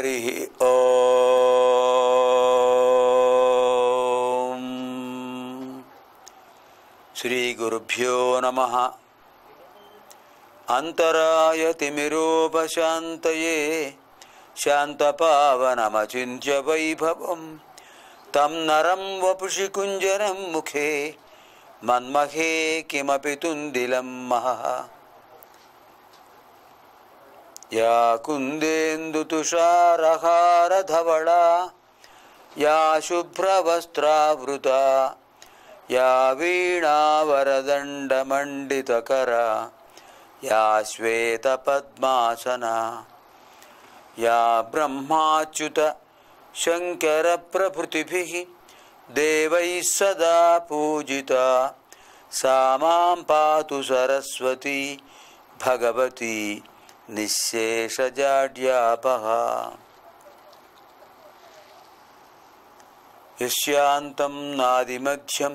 హరి ఓం. శ్రీ గురుభ్యో నమః. అంతరాయతిమిరోపశాంతయే శాంతపావనమచింత్య వైభవం తం నరం వపుషి కుంజరం ముఖే మన్మహే కిమపి తుందిలం మహః. యా కుందేందుతుషారహారధవళా యా శుభ్రవస్త్రావృతా యా వీణావరదండమండితకరా యా శ్వేతపద్మాసనా యా బ్రహ్మాచ్యుత శంకరప్రభృతిభిః దేవైః సదా పూజితా సా మాం పాతు సరస్వతీ భగవతి నిశ్శేషజాడ్యాపః. యస్యాంతం నాదిమధ్యం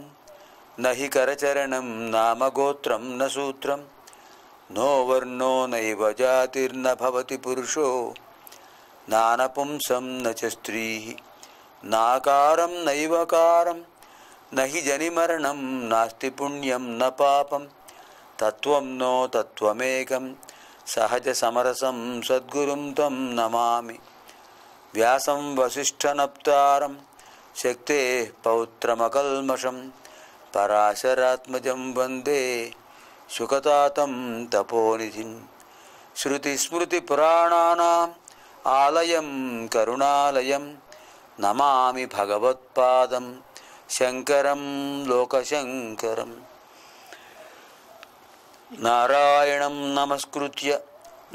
నహి కరచరణం నామగోత్రం న సూత్రం నో వర్ణో నైవ జాతిర్న భవతి పురుషో నానపుంసం న చ స్త్రీః నాకారం నైవకారం నహి జనిమరణం నాస్తి పుణ్యం న పాపం తత్వం నో తత్వమేకం సహజ సమరసం సద్గురుం తం నమామి. వ్యాసం వసిష్ఠనప్తారం శక్తేః పౌత్రమకల్మషం పరాశరాత్మజం వందే సుఖతాతం తపోనిధిం. శృతిస్మృతిపురాణానాం ఆలయం కరుణాలయం నమామి భగవత్పాదం శంకరం లోకశంకరం. నారాయణం నమస్కృత్య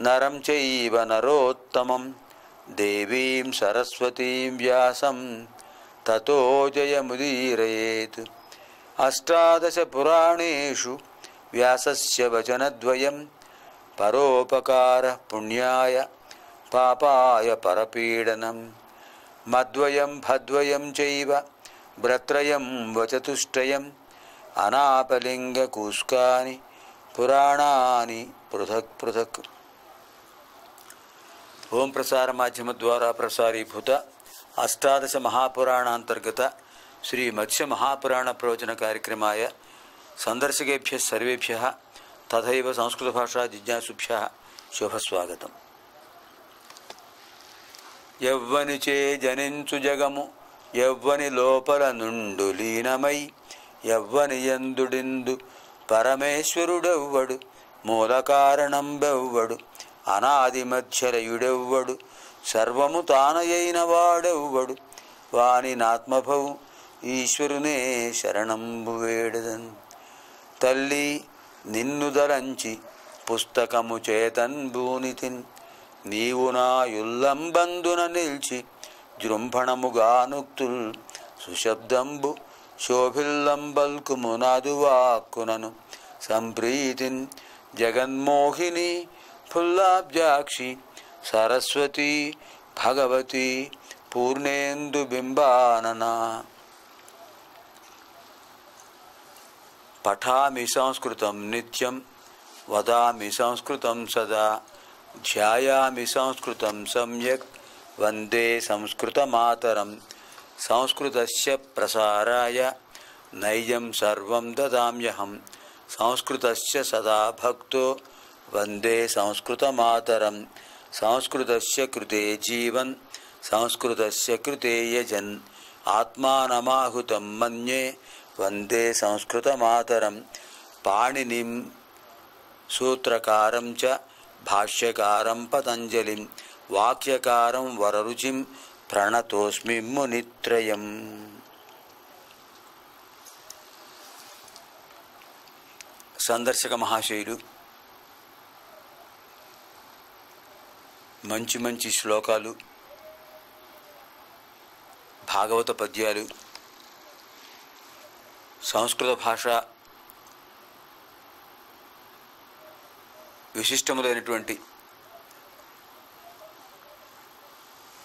నరం చైవ నరోత్తమం దేవీం సరస్వతీం వ్యాసం తతో జయముదీరయేత్. అష్టాదశ పురాణేషు వ్యాసస్య వచనద్వయం పరోపకారః పుణ్యాయ పాపాయ పరపీడనం. మద్వయం భద్వయం చైవ భ్రత్రయం వచతుష్టయం అనాపలింగకూస్కాని పురాణాని పృథక్ పృథక్. ఓం ప్రసార మాధ్యమ ద్వారా ప్రసారీభూత అష్టాదశ మహాపురాణాంతర్గత శ్రీ మత్స్య మహాపురాణ ప్రవచన కార్యక్రమాయ సందర్శకేభ్య సర్వేభ్య తథైవ సంస్కృత భాషా జిజ్ఞాసుభ్య శుభస్వాగతం. యవ్వనిచే జనించు జగము యవ్వని లోపల నుండు లీనమై యవ్వని యందుడిందు పరమేశ్వరుడెవ్వడు మూల కారణంబెవ్వడు అనాది మధ్యలయుడెవ్వడు సర్వము తానయైన వాడెవ్వడు వాని నాత్మభవు ఈశ్వరునే శరణంబు వేడదన్. తల్లి నిన్ను దలంచి పుస్తకము చేతన్ భూనితిన్ నీవు నా యుల్లంబందున నిల్చి జృంభణముగానుక్తుల్ సుశబ్దంబు శోభిల్లంబల్కుము నాదువాక్కునను సంప్రీతిన్ జగన్మోహిని ఫుల్లాబ్జాక్షి సరస్వతి భగవతి పూర్ణేందు బింబాననా. పఠామి సంస్కృతం నిత్యం వదామి సంస్కృతం సదా ధ్యాయామి సంస్కృతం సమ్యక్ వందే సంస్కృతమాతరం. సంస్కృతస్య ప్రసారాయ నైజం సర్వం దదామ్యహం సంస్కృతస్య సదా భక్తో వందే సంస్కృతమాతరం. సంస్కృతస్య కృతే జీవన్ సంస్కృతస్య కృతే యజన్ ఆత్మానమాహుతం మన్యే వందే సంస్కృతమాతరం. పాణినిం సూత్రకారం చ భాష్యకారం పతంజలిం వాక్యకారం వరరుచిం ప్రణతోస్మి మునిత్రయం. సందర్శక మహాశయులు మంచి మంచి శ్లోకాలు భాగవత పద్యాలు సంస్కృత భాష విశిష్టములైనటువంటి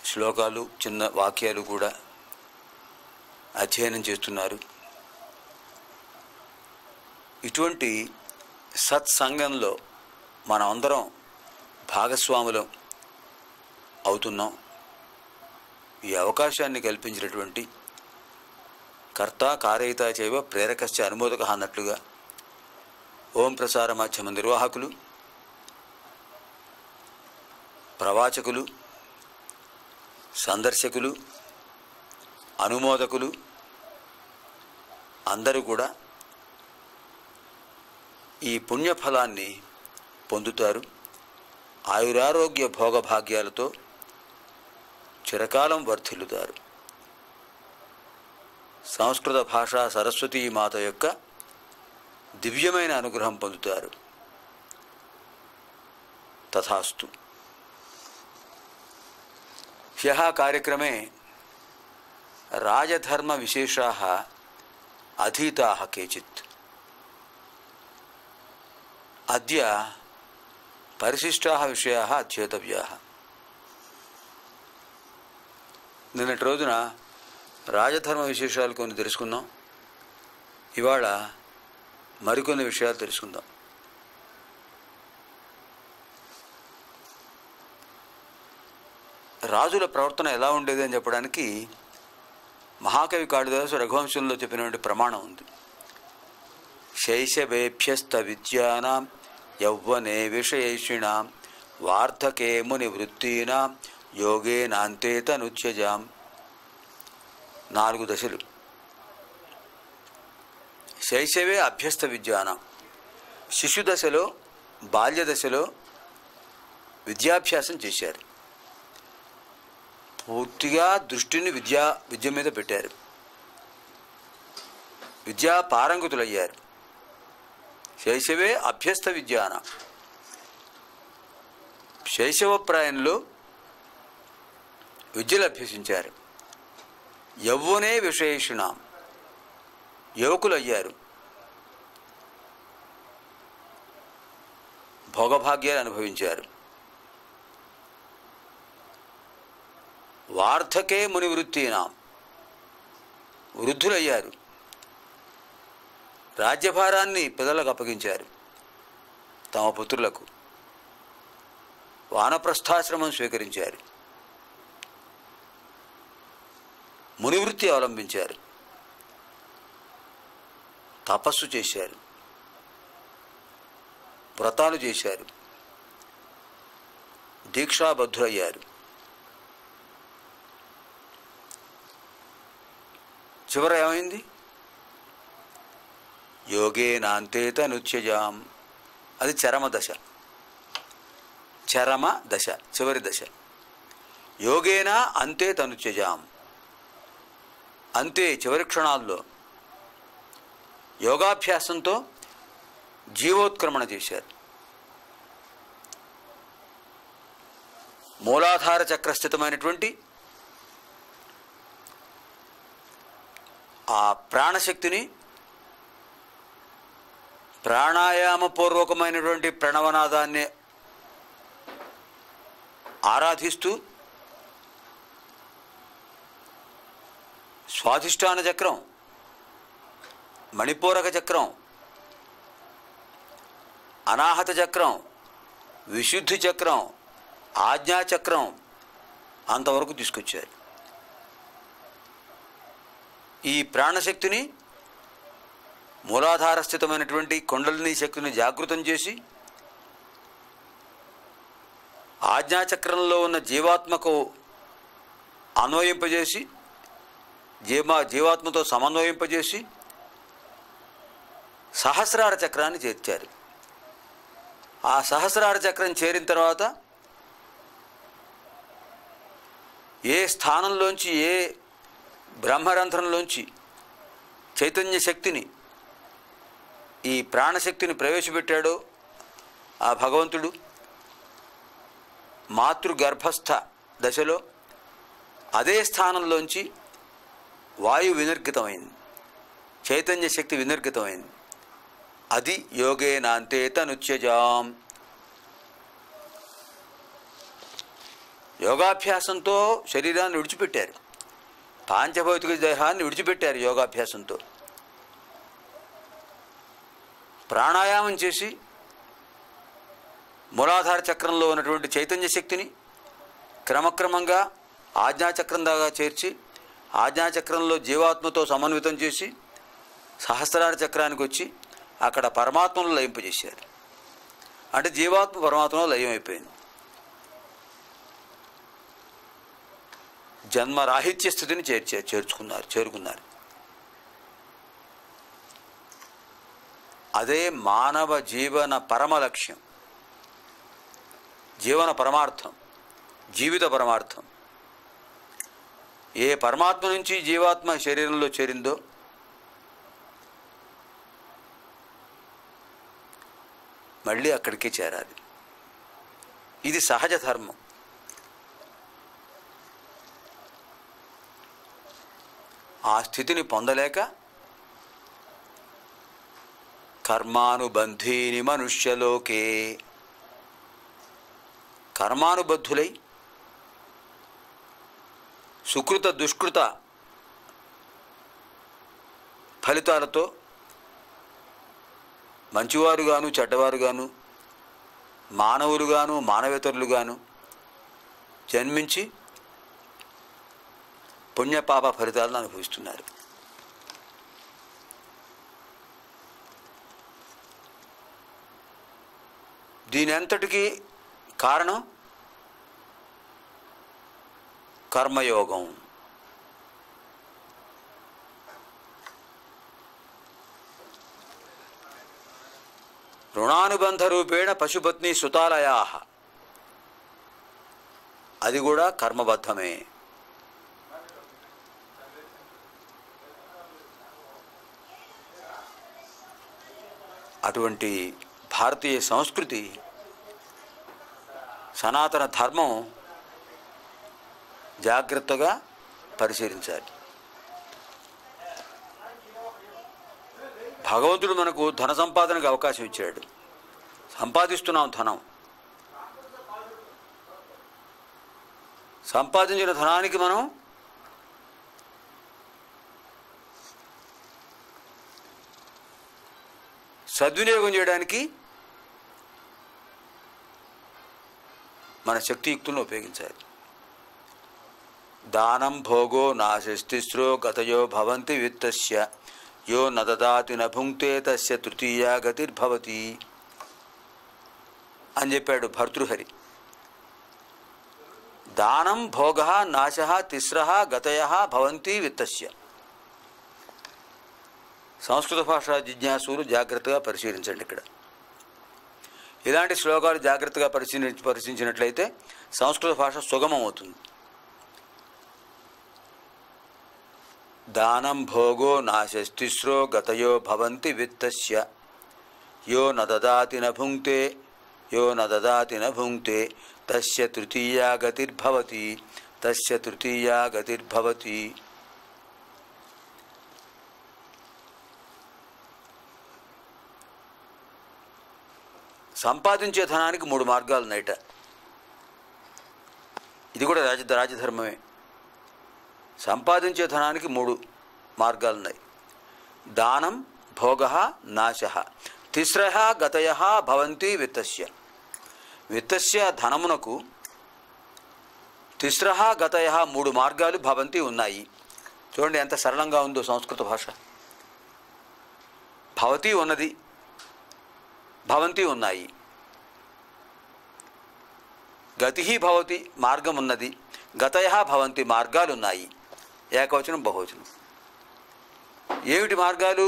శ్లోకాలు చిన్న వాక్యాలు కూడా అధ్యయనం చేస్తున్నారు. ఇటువంటి సత్సంగంలో మనం అందరం భాగస్వాములం అవుతున్నాం. ఈ అవకాశాన్ని కల్పించినటువంటి కర్త కారయిత చైవ ప్రేరకశ్చ అనుమోదక అన్నట్లుగా ఓం ప్రసార మాధ్యమ నిర్వాహకులు, ప్రవాచకులు, సందర్శకులు, అనుమోదకులు అందరూ కూడా ఈ పుణ్యఫలాన్ని పొందుతారు. ఆయురారోగ్య భోగభాగ్యాలతో చిరకాలం వర్ధిల్లుతారు. సంస్కృత భాషా సరస్వతీ మాత యొక్క దివ్యమైన అనుగ్రహం పొందుతారు. తథాస్తు. హ్యః కార్యక్రమే రాజధర్మ విశేషాः అధీతాः కేచిత్. అద్య పరిశిష్టాः విషయాः అధ్యేతవ్యాः. నిన్నటి రోజున రాజధర్మ విశేషాలు కొన్ని తెలుసుకున్నాం. ఇవాళ మరికొన్ని విషయాలు తెలుసుకుందాం. రాజుల ప్రవర్తన ఎలా ఉండేది అని చెప్పడానికి మహాకవి కాళిదాసు రఘువంశంలో చెప్పినటువంటి ప్రమాణం ఉంది. శైశవేభ్యస్త విద్యానాం యౌవనే విషయేషిణాం వార్ధకే ముని వృత్తీనాం యోగే నాంతే తనుచ్యజాం. 4 దశలు. శైశవే అభ్యస్త విద్యానాం, శిశు దశలో బాల్య దశలో విద్యాభ్యాసం చేశారు. పూర్తిగా దృష్టిని విద్య మీద పెట్టారు. విద్యా పారంగతులయ్యారు. శైశవే అభ్యస్త విద్యానాం, శైశవప్రాయంలో విద్యలు అభ్యసించారు. యౌవనే విశేషిణాం, యువకులయ్యారు. భోగభాగ్యాలు అనుభవించారు. వార్ధకే ముని వృత్తీనాం, వృద్ధులయ్యారు. రాజ్యభారాన్ని పిల్లలకు అప్పగించారు. తమ పుత్రులకు వానప్రస్థాశ్రమం స్వీకరించారు. మునివృత్తి అవలంబించారు. తపస్సు చేశారు. వ్రతాలు చేశారు. దీక్షాబద్ధులయ్యారు. చివర ఏమైంది? యోగే నాంతే తనుచ్యజాం. అది చరమ దశ. చరమ దశ, చివరి దశ. యోగేనా అంతే తనుచ్యజాం. అంతే, చివరి క్షణాల్లో యోగాభ్యాసంతో జీవోత్క్రమణ చేశారు. మూలాధార చక్రస్థితమైనటువంటి ఆ ప్రాణశక్తిని ప్రాణాయామపూర్వకమైనటువంటి ప్రణవనాదాన్ని ఆరాధిస్తూ స్వాధిష్టాన చక్రం, మణిపూరక చక్రం, అనాహత చక్రం, విశుద్ధి చక్రం, ఆజ్ఞాచక్రం అంతవరకు తీసుకొచ్చారు. ఈ ప్రాణశక్తిని, మూలాధార స్థితమైనటువంటి కుండలిని శక్తిని జాగృతం చేసి ఆజ్ఞాచక్రంలో ఉన్న జీవాత్మకు అన్వయింపజేసి, జీవాత్మతో సమన్వయింపజేసి సహస్రార చక్రాన్ని చేర్చారు. ఆ సహస్రార చక్రం చేరిన తర్వాత ఏ స్థానంలోంచి, ఏ బ్రహ్మరంధ్రంలోంచి చైతన్య శక్తిని, ఈ ప్రాణశక్తిని ప్రవేశపెట్టాడో ఆ భగవంతుడు మాతృగర్భస్థ దశలో అదే స్థానంలోంచి వాయు వినిర్గతమైంది, చైతన్య శక్తి వినిర్గతమైంది. అది యోగేనాంతే తనుచ్యజాం. యోగాభ్యాసంతో శరీరాన్ని విడిచిపెట్టారు. పాంచభౌతిక దేహాన్ని విడిచిపెట్టారు యోగాభ్యాసంతో. ప్రాణాయామం చేసి మూలాధార చక్రంలో ఉన్నటువంటి చైతన్య శక్తిని క్రమక్రమంగా ఆజ్ఞాచక్రం దాకా చేర్చి ఆజ్ఞాచక్రంలో జీవాత్మతో సమన్వితం చేసి సహస్రార చక్రానికి వచ్చి అక్కడ పరమాత్మను లయింపజేశారు. అంటే జీవాత్మ పరమాత్మలో లయం అయిపోయింది. జన్మరాహిత్య స్థితిని చేరుకున్నారు. అదే మానవ జీవన పరమ లక్ష్యం, జీవన పరమార్థం, జీవిత పరమార్థం. ఏ పరమాత్మ నుంచి జీవాత్మ శరీరంలో చేరిందో మళ్ళీ అక్కడికి చేరాలి. ఇది సహజ ధర్మం. ఆ స్థితిని పొందలేక కర్మానుబంధీని మనుష్యలోకే, కర్మానుబద్ధులై సుకృత దుష్కృత ఫలితాలతో మంచివారుగాను చెడ్డవారుగాను మానవులుగాను మానవేతరులుగాను జన్మించి పుణ్యపాప ఫలితాలను అనుభవిస్తున్నారు. దీని అంతటికీ కారణం కర్మయోగం. రుణానుబంధ రూపేణ పశుపత్ని సుతాలయా, అది కూడా కర్మబద్ధమే. అటువంటి భారతీయ సంస్కృతి, సనాతన ధర్మం జాగ్రత్తగా పరిశీలించాలి. భగవంతుడు మనకు ధన సంపాదనకు అవకాశం ఇచ్చాడు. సంపాదిస్తున్నాం ధనం. సంపాదించిన ధనానికి మనం సద్వినియోగం చేయడానికి మన శక్తియుక్తులను ఉపయోగించాలి. దానం భోగో నాశస్తిస్రో గతయో భవంతి విత్తస్య యో నదదాతి నభుంక్తే తస్య తృతీయా గతిర్భవతి అని చెప్పాడు భర్తృహరి. దానం భోగ నాశ తిస్రః గతయ భవంతి విత్తస్య. సంస్కృత భాషా జిజ్ఞాసులు జాగ్రత్తగా పరిశీలించండి. ఇక్కడ ఇలాంటి శ్లోకాలు జాగ్రత్తగా పరిశీలించినట్లయితే సంస్కృత భాష సుగమం అవుతుంది. దానం భోగో నాశస్తిస్రో గతయో భవంతి విత్తస్య యో నదదాతి నభుంక్తే యో నదదాతి నభుంక్తే తస్య తృతీయా గతిర్భవతి తస్య తృతీయా గతిర్భవతి. సంపాదించే ధనానికి 3 మార్గాలు ఉన్నాయట. ఇది కూడా రాజధర్మమే. సంపాదించే ధనానికి 3 మార్గాలు ఉన్నాయి. దానం భోగ నాశ తిస్రః గతయ భవంతి విత్తస్య. విత్తస్య ధనమునకు తిస్రః గతయ 3 మార్గాలు భవంతి ఉన్నాయి. చూడండి ఎంత సరళంగా ఉందో సంస్కృత భాష. భవతి ఉన్నది, భవంతి ఉన్నాయి. గతి భవతి మార్గం ఉన్నది, గతయ భవంతి మార్గాలు ఉన్నాయి. ఏకవచనం బహువచనం. ఏమిటి మార్గాలు?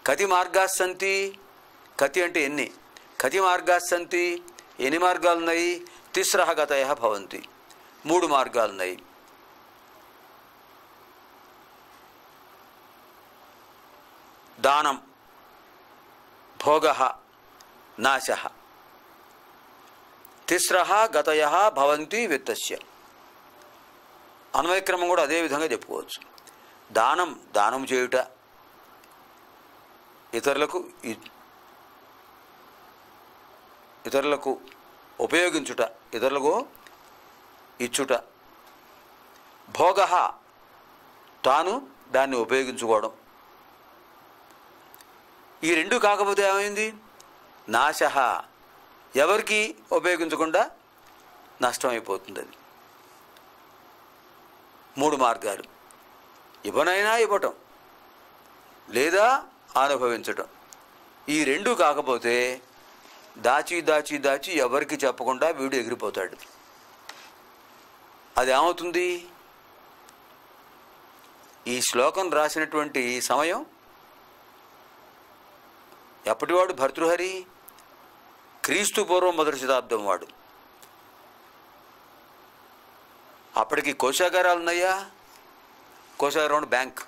కతి మార్గాస్సంతి. కతి అంటే ఎన్ని? కతి మార్గాస్సంతి, ఎన్ని మార్గాలు ఉన్నాయి? తిస్రః గతయ భవంతి, 3 మార్గాలు ఉన్నాయి. దానం భోగ నాశ తిస్రః గతయ భవంతి విత్తస్య. అన్వయక్రమం కూడా అదే విధంగా చెప్పుకోవచ్చు. దానం చేయుట, ఇతరులకు ఉపయోగించుట, ఇతరులకు ఇచ్చుట. భోగ తాను దాన్ని ఉపయోగించుకోవడం. ఈ 2 కాకపోతే ఏమైంది? నాశ ఎవరికి ఉపయోగించకుండా నష్టమైపోతుంది. అది 3 మార్గాలు: ఇవ్వనైనా ఇవ్వటం, లేదా అనుభవించటం. ఈ 2 కాకపోతే దాచి దాచి దాచి ఎవరికి చెప్పకుండా వీడు ఎగిరిపోతాడు. అది ఏమవుతుంది? ఈ శ్లోకం రాసినటువంటి సమయం ఎప్పటివాడు? భర్తృహరి క్రీస్తు పూర్వం 1వ శతాబ్దం వాడు. అప్పటికి కోశాగారాలు ఉన్నాయా? కోశాగారం బ్యాంక్.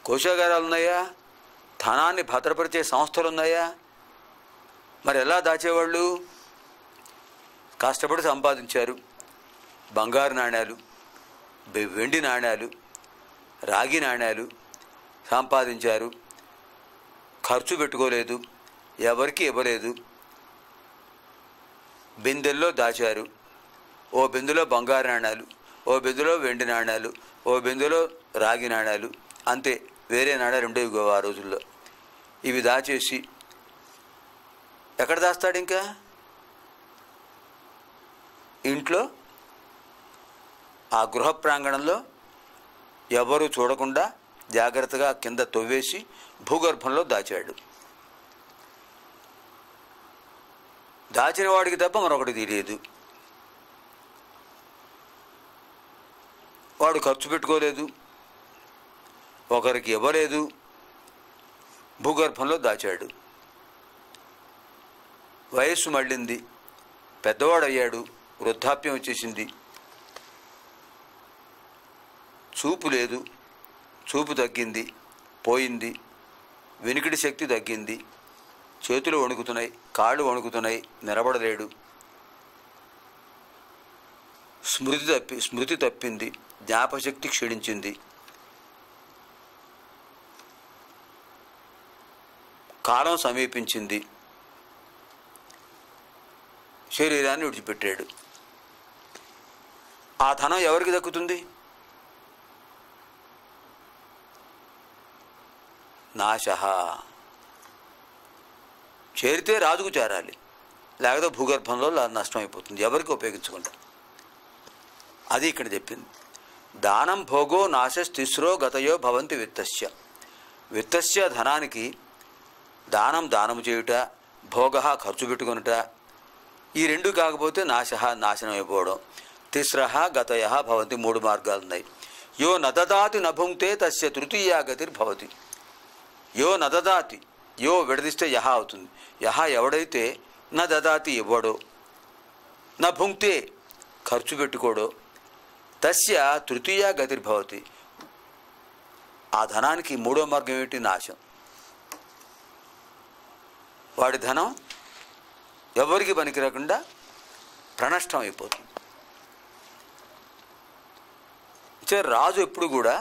కోశాగారాలు ఉన్నాయా? ధనాన్ని భద్రపరిచే సంస్థలు ఉన్నాయా? మరి ఎలా దాచేవాళ్ళు? కష్టపడి సంపాదించారు. బంగారు నాణ్యాలు, వెండి నాణ్యాలు, రాగి నాణ్యాలు సంపాదించారు. ఖర్చు పెట్టుకోలేదు, ఎవరికి ఇవ్వలేదు. బిందెల్లో దాచారు. ఓ బిందెలో బంగారు నాణ్యాలు, ఓ బిందెలో వెండి నాణ్యాలు, ఓ బిందెలో రాగి నాణ్యాలు, అంతే. వేరే నాణ్యాలు ఉండేవి ఆ రోజుల్లో. ఇవి దాచేసి ఎక్కడ దాస్తాడు? ఇంకా ఇంట్లో, ఆ గృహ ప్రాంగణంలో ఎవరూ చూడకుండా జాగ్రత్తగా కింద తవ్వేసి భూగర్భంలో దాచాడు. దాచిన వాడికి తప్ప మరొకటి తెలియదు. వాడు ఖర్చు పెట్టుకోలేదు, ఒకరికి ఇవ్వలేదు, భూగర్భంలో దాచాడు. వయస్సు మళ్ళింది, పెద్దవాడయ్యాడు, వృద్ధాప్యం వచ్చేసింది. చూపు లేదు, చూపు తగ్గింది, పోయింది. వెనుకటి శక్తి తగ్గింది. చేతులు వణుకుతున్నాయి, కాళ్ళు వణుకుతున్నాయి, నిలబడలేడు. స్మృతి తప్పింది, జ్ఞాపశక్తి క్షీణించింది. కాలం సమీపించింది. శరీరాన్ని విడిచిపెట్టాడు. ఆ ధనం ఎవరికి దక్కుతుంది? నాశః. చేరితే రాజుకు చేరాలి, లేకపోతే భూగర్భంలో నష్టం అయిపోతుంది, ఎవరికి ఉపయోగించకుండా. అది ఇక్కడ చెప్పింది. దానం భోగో నాశస్తిస్రో గతయో భవంతి విత్తస్య. విత్తస్య ధనానికి దానము చేయుట, భోగ ఖర్చు పెట్టుకొనుట, ఈ 2 కాకపోతే నాశనం అయిపోవడం. తిస్రః గతయః భవంతి. 3 మార్గాలు ఉన్నాయి. యో నదదాతి నభుంక్తే తస్య తృతీయా గతిర్భవతి. యో నదదాతి, యో విడదీస్తే యహ అవుతుంది. యహ ఎవడైతే నదదాతి ఇవ్వడో, నభుంక్తే ఖర్చు పెట్టుకోడో, తస్య తృతీయా గతిర్భవతి. ఆ ధనానికి 3వ మార్గం ఏమిటి? నాశం. వాడి ధనం ఎవరికి పనికి రాకుండా ప్రణష్టం అయిపోతుంది. రాజు ఎప్పుడు కూడా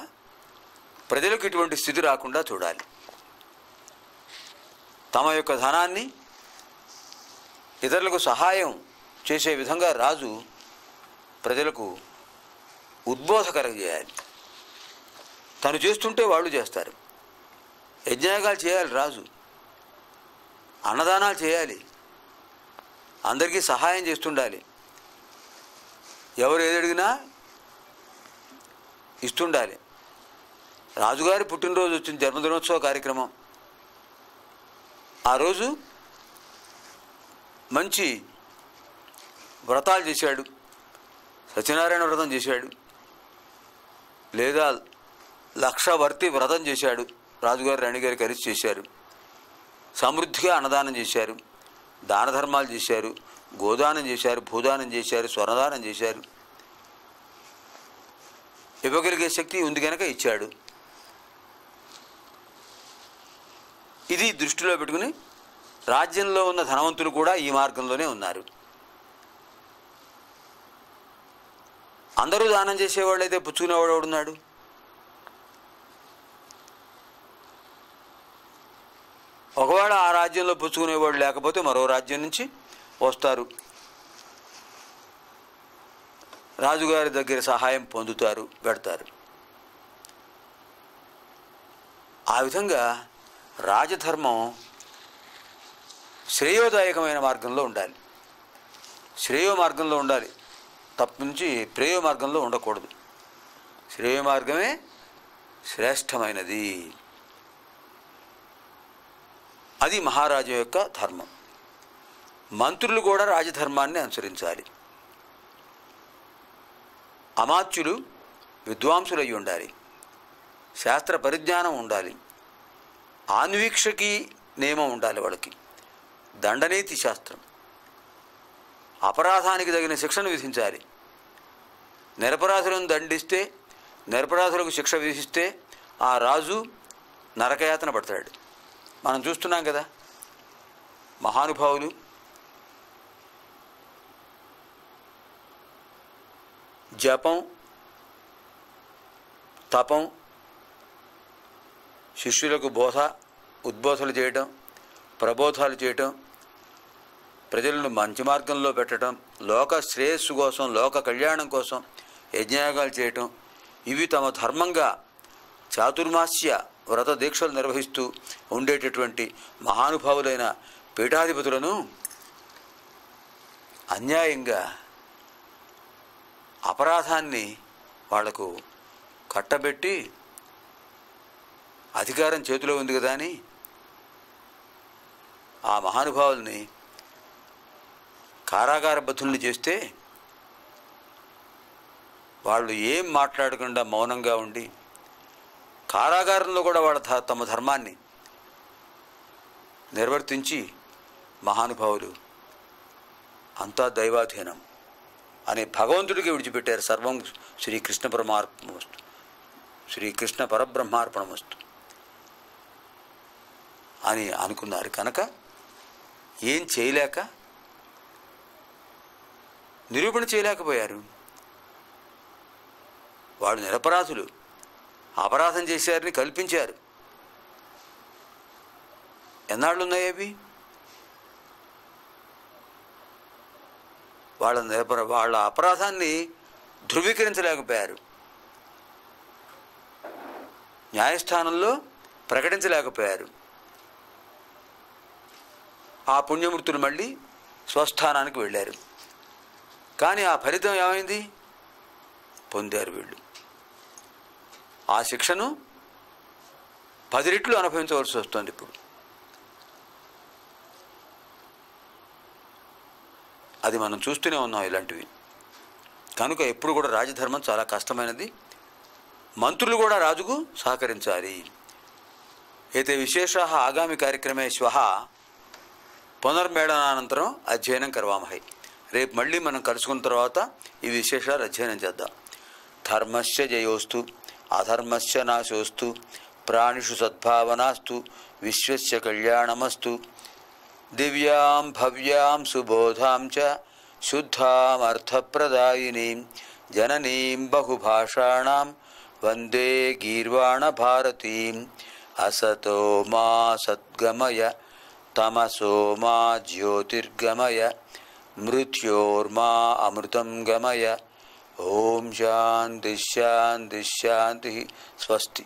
ప్రజలకు ఇటువంటి స్థితి రాకుండా చూడాలి. తమ యొక్క ధనాన్ని ఇతరులకు సహాయం చేసే విధంగా రాజు ప్రజలకు ఉద్బోధకరం చేయాలి. తను చేస్తుంటే వాళ్ళు చేస్తారు. యజ్ఞయాగాలు చేయాలి రాజు, అన్నదానాలు చేయాలి, అందరికీ సహాయం చేస్తుండాలి. ఎవరు ఏదడిగినా ఇస్తుండాలి. రాజుగారి పుట్టినరోజు వచ్చిన జన్మదినోత్సవ కార్యక్రమం, ఆ రోజు మంచి వ్రతాలు చేశాడు. సత్యనారాయణ వ్రతం చేశాడు, లేదా 1,00,000 వర్తి వ్రతం చేశాడు. రాజుగారు రాణిగారు కలిసి చేశారు. సమృద్ధిగా అన్నదానం చేశారు, దాన ధర్మాలు చేశారు, గోదానం చేశారు, భూదానం చేశారు, స్వర్ణదానం చేశారు. ఇవ్వగలిగే శక్తి ఉంది కనుక ఇచ్చాడు. ఇది దృష్టిలో పెట్టుకుని రాజ్యంలో ఉన్న ధనవంతులు కూడా ఈ మార్గంలోనే ఉన్నారు. అందరూ దానం చేసేవాళ్ళైతే పుచ్చుకునేవాడు ఎవడున్నాడు? ఒకవేళ ఆ రాజ్యంలో పుచ్చుకునేవాడు లేకపోతే మరో రాజ్యం నుంచి వస్తారు, రాజుగారి దగ్గర సహాయం పొందుతారు, పెడతారు. ఆ విధంగా రాజధర్మం శ్రేయోదాయకమైన మార్గంలో ఉండాలి, శ్రేయో మార్గంలో ఉండాలి, తప్పు నుంచి ప్రేయో మార్గంలో ఉండకూడదు. శ్రేయ మార్గమే శ్రేష్టమైనది. అది మహారాజు యొక్క ధర్మం. మంత్రులు కూడా రాజధర్మాన్ని అనుసరించాలి. అమాత్యులు విద్వాంసులై ఉండాలి. శాస్త్ర పరిజ్ఞానం ఉండాలి. ఆన్వీక్షకి నియమం ఉండాలి వాళ్ళకి. దండనీతి శాస్త్రం. అపరాధానికి తగిన శిక్షను విధించాలి. నిరపరాధులను దండిస్తే, నిరపరాధులకు శిక్ష విధిస్తే ఆ రాజు నరకయాతన పడతాడు. మనం చూస్తున్నాం కదా, మహానుభావులు జపం, తపం, శిష్యులకు ఉద్బోధలు చేయటం, ప్రబోధాలు చేయటం, ప్రజలను మంచి మార్గంలో పెట్టడం, లోక శ్రేయస్సు కోసం, లోక కళ్యాణం కోసం యజ్ఞయాగాలు చేయటం, ఇవి తమ ధర్మంగా చాతుర్మాస్య వ్రత దీక్షలు నిర్వహిస్తూ ఉండేటటువంటి మహానుభావులైన పీఠాధిపతులను అన్యాయంగా అపరాధాన్ని వాళ్లకు కట్టబెట్టి, అధికారం చేతిలో ఉంది కదా అని ఆ మహానుభావుల్ని కారాగార బద్ధుల్ని చేస్తే వాళ్ళు ఏం మాట్లాడకుండా మౌనంగా ఉండి, కారాగారంలో కూడా వాళ్ళ తమ ధర్మాన్ని నిర్వర్తించి మహానుభావులు అంతా దైవాధీనం అనే భగవంతుడికి విడిచిపెట్టారు. సర్వం శ్రీకృష్ణ పరమార్పణమస్తు, శ్రీకృష్ణ పరబ్రహ్మార్పణమస్తు అని అనుకున్నారు. కనుక ఏం చేయలేక, నిరూపణ చేయలేకపోయారు. వాళ్ళు నిరపరాధులు, అపరాధం చేశారని కల్పించారు. ఎన్నాళ్ళు ఉన్నాయి అవి? వాళ్ళ అపరాధాన్ని ధృవీకరించలేకపోయారు, న్యాయస్థానంలో ప్రకటించలేకపోయారు. ఆ పుణ్యమూర్తులు మళ్ళీ స్వస్థానానికి వెళ్ళారు. కానీ ఆ ఫలితం ఏమైంది? పొందారు వీళ్ళు. ఆ శిక్షను 10 రెట్లు అనుభవించవలసి వస్తుంది ఇప్పుడు. అది మనం చూస్తూనే ఉన్నాం ఇలాంటివి. కనుక ఎప్పుడు కూడా రాజధర్మం చాలా కష్టమైనది. మంత్రులు కూడా రాజుకు సహకరించాలి. ఏతే విశేషాः ఆగామి కార్యక్రమే శ్వः పునర్మేళనానంతరం అధ్యయనం కర్వామహై. రేపు మళ్ళీ మనం కలుసుకున్న తర్వాత ఈ విశేషాలు అధ్యయనం చేద్దాం. ధర్మస్య జయోస్తు అధర్మస్య నాశోస్తు ప్రాణిషు సద్భావనాస్తు విశ్వస్య కళ్యాణమస్తు. దివ్యాం భవ్యాం సుబోధాం చ శుద్ధాం అర్థప్రదాయినీం జననీం బహుభాషాణాం వందే గీర్వాణ భారతీం. అసతో మా సద్గమయ తమసో మా జ్యోతిర్గమయ మృత్యోర్మా అమృతం గమయ. ఓం శాంతి శాంతి శాంతి. స్వస్తి.